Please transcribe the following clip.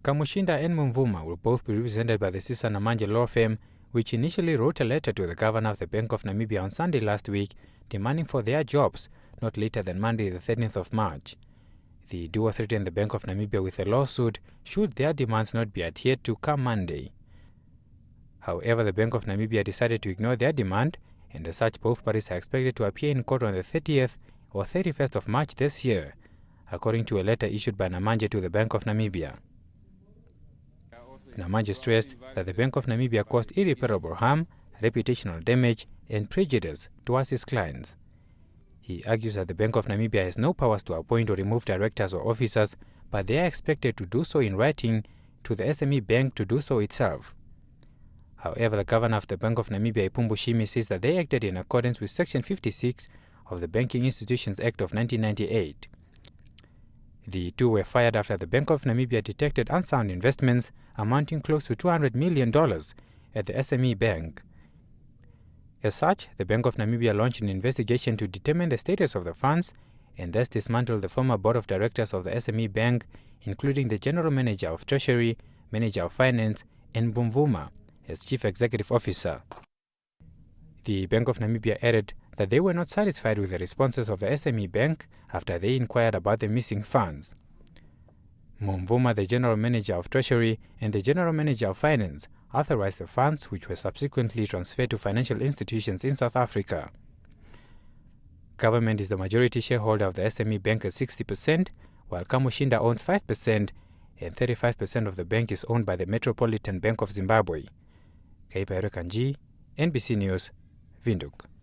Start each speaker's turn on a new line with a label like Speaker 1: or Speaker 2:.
Speaker 1: Kamushinda and Mumvuma will both be represented by the Sisa Namanje law firm, which initially wrote a letter to the governor of the Bank of Namibia on Sunday last week, demanding for their jobs not later than Monday the 13th of March. The duo threatened the Bank of Namibia with a lawsuit should their demands not be adhered to come Monday. However, the Bank of Namibia decided to ignore their demand, and as such both parties are expected to appear in court on the 30th or 31st of March this year, according to a letter issued by Namanje to the Bank of Namibia. Namanje stressed that the Bank of Namibia caused irreparable harm, reputational damage, and prejudice towards his clients. He argues that the Bank of Namibia has no powers to appoint or remove directors or officers, but they are expected to do so in writing to the SME Bank to do so itself. However, the governor of the Bank of Namibia, Ipumbu Shimi, says that they acted in accordance with Section 56 of the Banking Institutions Act of 1998. The two were fired after the Bank of Namibia detected unsound investments amounting close to $200 million at the SME Bank. As such, the Bank of Namibia launched an investigation to determine the status of the funds and thus dismantled the former board of directors of the SME Bank, including the General Manager of Treasury, Manager of Finance, and Mvuma as Chief Executive Officer. The Bank of Namibia added that they were not satisfied with the responses of the SME Bank after they inquired about the missing funds. Mvuma, the General Manager of Treasury, and the General Manager of Finance authorized the funds, which were subsequently transferred to financial institutions in South Africa. Government is the majority shareholder of the SME Bank at 60%, while Kamushinda owns 5%, and 35% of the bank is owned by the Metropolitan Bank of Zimbabwe. Kaipa Kanji, NBC News, Windhoek.